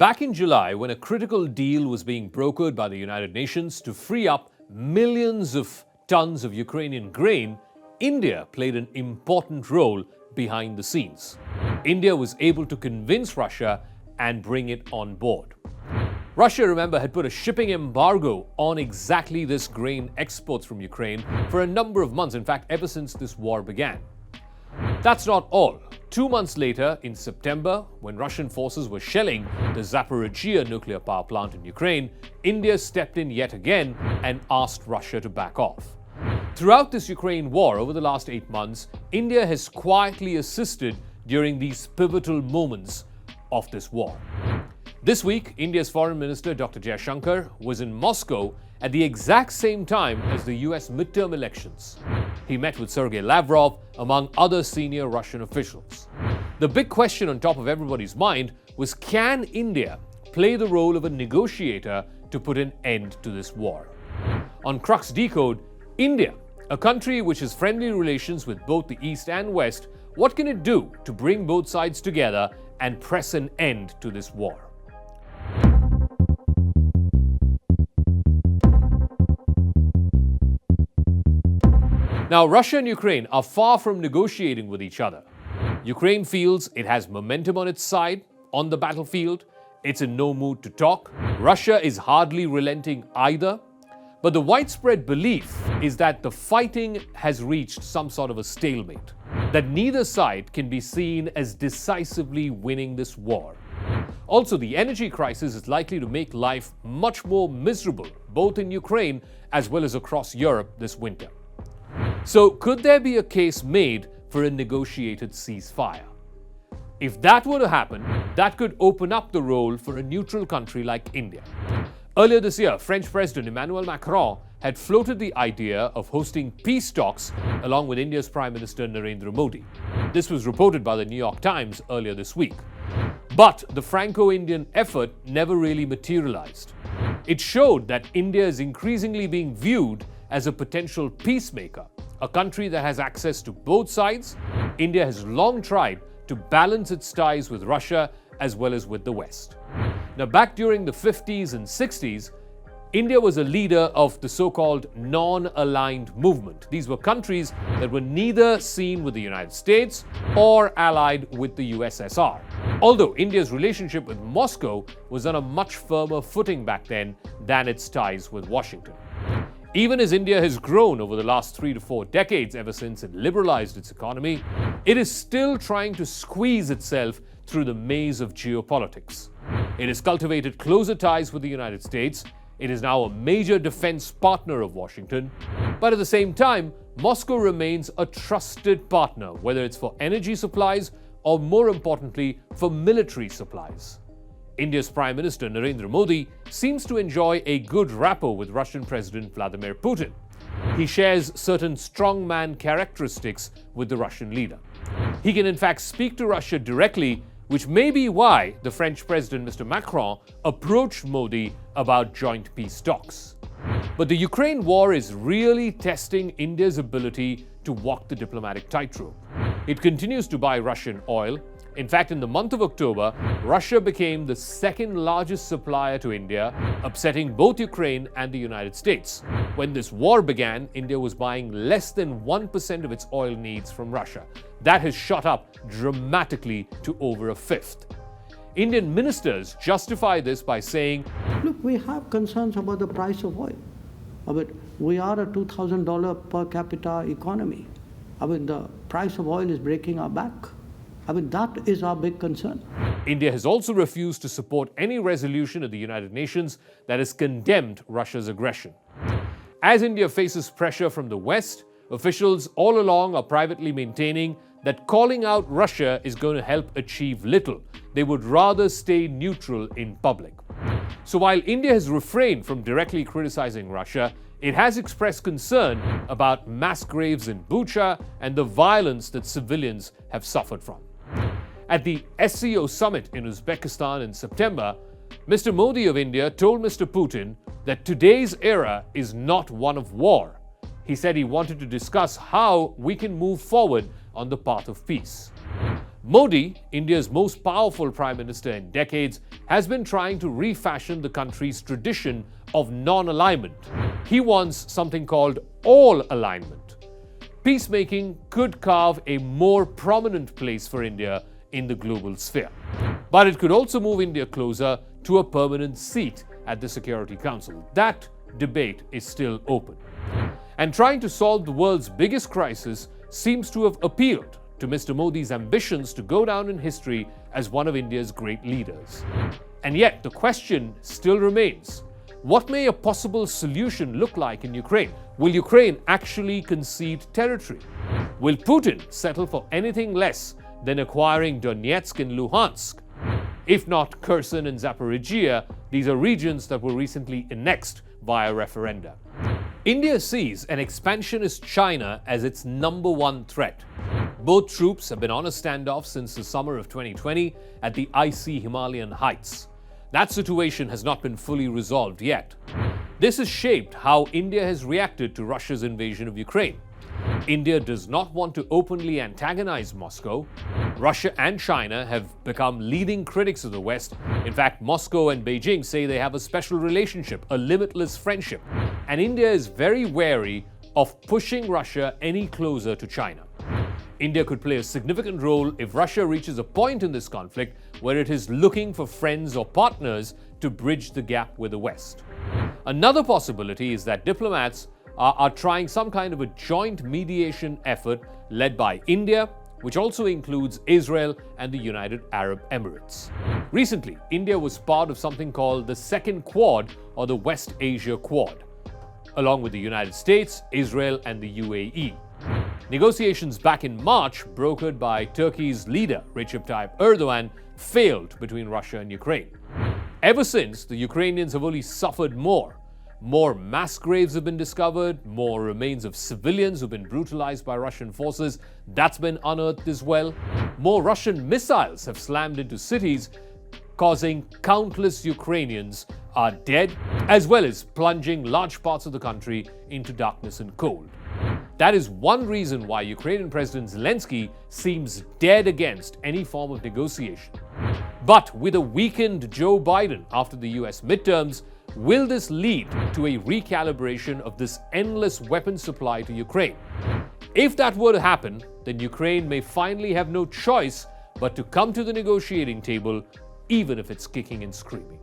Back in July, when a critical deal was being brokered by the United Nations to free up millions of tons of Ukrainian grain, India played an important role behind the scenes. India was able to convince Russia and bring it on board. Russia, remember, had put a shipping embargo on exactly this grain exports from Ukraine for a number of months, in fact, ever since this war began. That's not all. 2 months later, in September, when Russian forces were shelling the Zaporizhzhia nuclear power plant in Ukraine, India stepped in yet again and asked Russia to back off. Throughout this Ukraine war over the last 8 months, India has quietly assisted during these pivotal moments of this war. This week, India's Foreign Minister Dr. Jaishankar was in Moscow at the exact same time as the US midterm elections. He met with Sergei Lavrov, among other senior Russian officials. The big question on top of everybody's mind was, can India play the role of a negotiator to put an end to this war? On Crux DeCode, India, a country which has friendly relations with both the East and West, what can it do to bring both sides together and press an end to this war? Now, Russia and Ukraine are far from negotiating with each other. Ukraine feels it has momentum on its side on the battlefield. It's in no mood to talk. Russia is hardly relenting either. But the widespread belief is that the fighting has reached some sort of a stalemate, that neither side can be seen as decisively winning this war. Also, the energy crisis is likely to make life much more miserable, both in Ukraine as well as across Europe this winter. So, could there be a case made for a negotiated ceasefire? If that were to happen, that could open up the role for a neutral country like India. Earlier this year, French President Emmanuel Macron had floated the idea of hosting peace talks along with India's Prime Minister Narendra Modi. This was reported by the New York Times earlier this week. But the Franco-Indian effort never really materialized. It showed that India is increasingly being viewed as a potential peacemaker, a country that has access to both sides. India has long tried to balance its ties with Russia as well as with the West. Now, back during the 50s and 60s, India was a leader of the so-called non-aligned movement. These were countries that were neither seen with the United States or allied with the USSR. Although India's relationship with Moscow was on a much firmer footing back then than its ties with Washington. Even as India has grown over the last 3 to 4 decades ever since it liberalized its economy, it is still trying to squeeze itself through the maze of geopolitics. It has cultivated closer ties with the United States. It is now a major defense partner of Washington. But at the same time, Moscow remains a trusted partner, whether it's for energy supplies or, more importantly, for military supplies. India's Prime Minister Narendra Modi seems to enjoy a good rapport with Russian President Vladimir Putin. He shares certain strongman characteristics with the Russian leader. He can in fact speak to Russia directly, which may be why the French President Mr. Macron approached Modi about joint peace talks. But the Ukraine war is really testing India's ability to walk the diplomatic tightrope. It continues to buy Russian oil. In fact, in the month of October, Russia became the second largest supplier to India, upsetting both Ukraine and the United States. When this war began, India was buying less than 1% of its oil needs from Russia. That has shot up dramatically to over a fifth. Indian ministers justify this by saying, look, we have concerns about the price of oil. We are a $2,000 per capita economy. The price of oil is breaking our back. That is our big concern. India has also refused to support any resolution at the United Nations that has condemned Russia's aggression. As India faces pressure from the West, officials all along are privately maintaining that calling out Russia is going to help achieve little. They would rather stay neutral in public. So while India has refrained from directly criticizing Russia, it has expressed concern about mass graves in Bucha and the violence that civilians have suffered from. At the SCO summit in Uzbekistan in September, Mr. Modi of India told Mr. Putin that today's era is not one of war. He said he wanted to discuss how we can move forward on the path of peace. Modi, India's most powerful prime minister in decades, has been trying to refashion the country's tradition of non-alignment. He wants something called all-alignment. Peacemaking could carve a more prominent place for India in the global sphere. But it could also move India closer to a permanent seat at the Security Council. That debate is still open. And trying to solve the world's biggest crisis seems to have appealed to Mr. Modi's ambitions to go down in history as one of India's great leaders. And yet, the question still remains: what may a possible solution look like in Ukraine? Will Ukraine actually concede territory? Will Putin settle for anything less than acquiring Donetsk and Luhansk? If not Kherson and Zaporizhzhia, these are regions that were recently annexed via referenda. India sees an expansionist China as its number one threat. Both troops have been on a standoff since the summer of 2020 at the icy Himalayan heights. That situation has not been fully resolved yet. This has shaped how India has reacted to Russia's invasion of Ukraine. India does not want to openly antagonize Moscow. Russia and China have become leading critics of the West. In fact, Moscow and Beijing say they have a special relationship, a limitless friendship. And India is very wary of pushing Russia any closer to China. India could play a significant role if Russia reaches a point in this conflict where it is looking for friends or partners to bridge the gap with the West. Another possibility is that diplomats are trying some kind of a joint mediation effort led by India, which also includes Israel and the United Arab Emirates. Recently, India was part of something called the Second Quad, or the West Asia Quad, along with the United States, Israel, and the UAE. Negotiations back in March, brokered by Turkey's leader, Recep Tayyip Erdogan, failed between Russia and Ukraine. Ever since, the Ukrainians have only suffered more. More mass graves have been discovered, more remains of civilians who've been brutalized by Russian forces. That's been unearthed as well. More Russian missiles have slammed into cities, causing countless Ukrainians are dead, as well as plunging large parts of the country into darkness and cold. That is one reason why Ukrainian President Zelensky seems dead against any form of negotiation. But with a weakened Joe Biden after the US midterms, will this lead to a recalibration of this endless weapon supply to Ukraine? If that were to happen, then Ukraine may finally have no choice but to come to the negotiating table, even if it's kicking and screaming.